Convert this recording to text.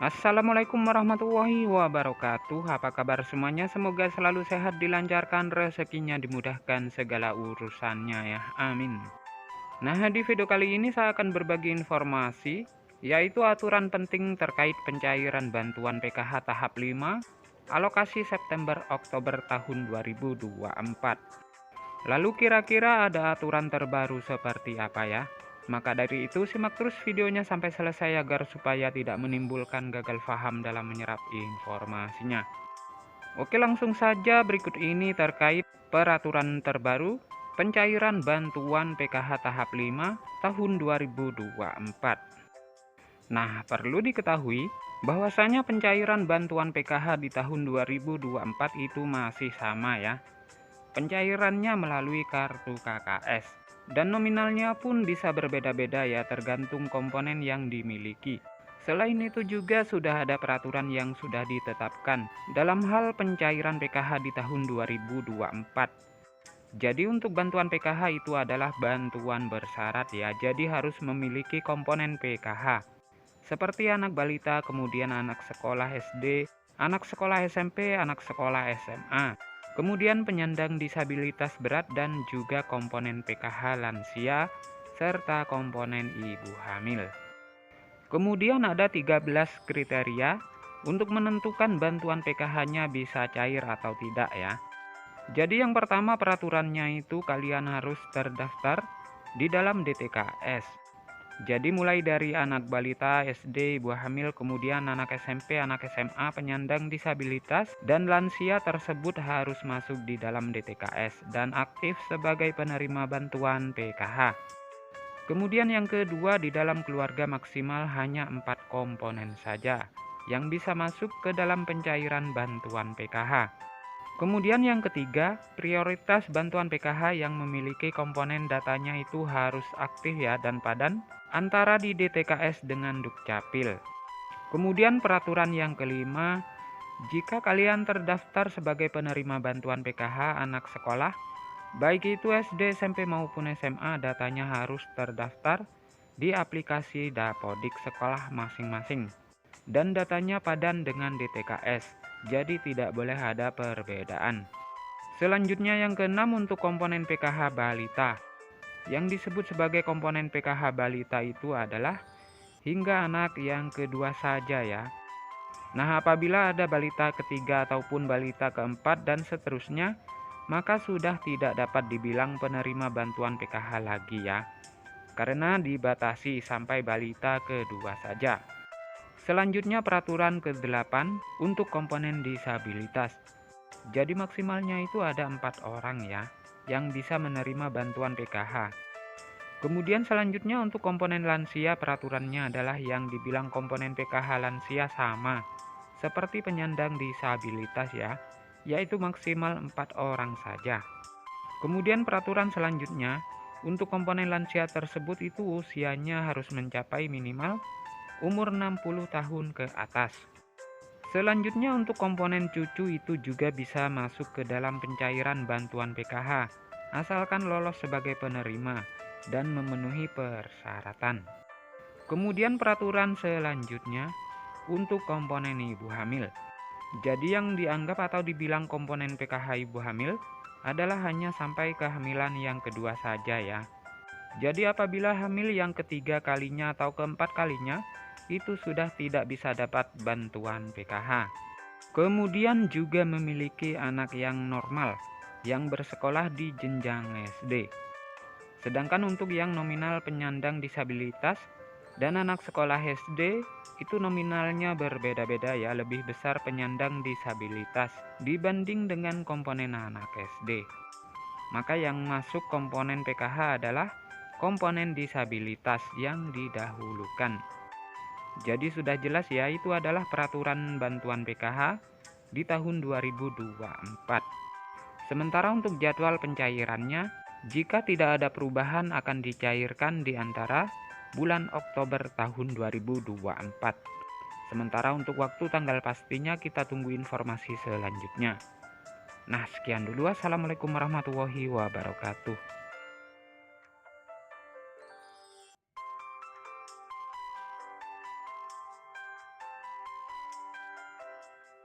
Assalamualaikum warahmatullahi wabarakatuh. Apa kabar semuanya? Semoga selalu sehat, dilancarkan rezekinya, dimudahkan segala urusannya ya. Amin. Nah, di video kali ini saya akan berbagi informasi yaitu aturan penting terkait pencairan bantuan PKH tahap 5 alokasi September Oktober tahun 2024. Lalu kira-kira ada aturan terbaru seperti apa ya? Maka dari itu simak terus videonya sampai selesai agar supaya tidak menimbulkan gagal paham dalam menyerap informasinya. Oke, langsung saja berikut ini terkait peraturan terbaru pencairan bantuan PKH tahap 5 tahun 2024. Nah, perlu diketahui bahwasanya pencairan bantuan PKH di tahun 2024 itu masih sama ya. Pencairannya melalui kartu KKS dan nominalnya pun bisa berbeda-beda ya, tergantung komponen yang dimiliki. Selain itu juga sudah ada peraturan yang sudah ditetapkan dalam hal pencairan PKH di tahun 2024. Jadi untuk bantuan PKH itu adalah bantuan bersyarat ya, jadi harus memiliki komponen PKH seperti anak balita, kemudian anak sekolah SD, anak sekolah SMP, anak sekolah SMA. Kemudian penyandang disabilitas berat dan juga komponen PKH lansia serta komponen ibu hamil. Kemudian ada 13 kriteria untuk menentukan bantuan PKH-nya bisa cair atau tidak ya. Jadi yang pertama peraturannya itu kalian harus terdaftar di dalam DTKS. Jadi mulai dari anak balita, SD, ibu hamil, kemudian anak SMP, anak SMA, penyandang disabilitas, dan lansia tersebut harus masuk di dalam DTKS dan aktif sebagai penerima bantuan PKH. Kemudian yang kedua, di dalam keluarga maksimal hanya 4 komponen saja yang bisa masuk ke dalam pencairan bantuan PKH. Kemudian yang ketiga, prioritas bantuan PKH yang memiliki komponen datanya itu harus aktif ya dan padan antara di DTKS dengan Dukcapil. Kemudian peraturan yang kelima, jika kalian terdaftar sebagai penerima bantuan PKH anak sekolah, baik itu SD, SMP maupun SMA, datanya harus terdaftar di aplikasi Dapodik sekolah masing-masing dan datanya padan dengan DTKS. Jadi tidak boleh ada perbedaan. Selanjutnya yang keenam untuk komponen PKH balita. Yang disebut sebagai komponen PKH balita itu adalah hingga anak yang kedua saja ya. Nah, apabila ada balita ketiga ataupun balita keempat dan seterusnya, maka sudah tidak dapat dibilang penerima bantuan PKH lagi ya. Karena dibatasi sampai balita kedua saja. Selanjutnya peraturan ke-8 untuk komponen disabilitas. Jadi maksimalnya itu ada 4 orang ya yang bisa menerima bantuan PKH. Kemudian selanjutnya untuk komponen lansia, peraturannya adalah yang dibilang komponen PKH lansia sama seperti penyandang disabilitas ya, yaitu maksimal 4 orang saja. Kemudian peraturan selanjutnya untuk komponen lansia tersebut itu usianya harus mencapai minimal umur 60 tahun ke atas. Selanjutnya untuk komponen cucu itu juga bisa masuk ke dalam pencairan bantuan PKH, asalkan lolos sebagai penerima dan memenuhi persyaratan. Kemudian peraturan selanjutnya untuk komponen ibu hamil. Jadi yang dianggap atau dibilang komponen PKH ibu hamil adalah hanya sampai kehamilan yang kedua saja ya. Jadi apabila hamil yang ketiga kalinya atau keempat kalinya, itu sudah tidak bisa dapat bantuan PKH. Kemudian juga memiliki anak yang normal yang bersekolah di jenjang SD. Sedangkan untuk yang nominal penyandang disabilitas dan anak sekolah SD itu nominalnya berbeda-beda ya, lebih besar penyandang disabilitas dibanding dengan komponen anak SD. Maka yang masuk komponen PKH adalah komponen disabilitas yang didahulukan. Jadi sudah jelas ya, itu adalah peraturan bantuan PKH di tahun 2024. Sementara untuk jadwal pencairannya, jika tidak ada perubahan akan dicairkan di antara bulan Oktober tahun 2024. Sementara untuk waktu tanggal pastinya kita tunggu informasi selanjutnya. Nah, sekian dulu. Assalamualaikum warahmatullahi wabarakatuh.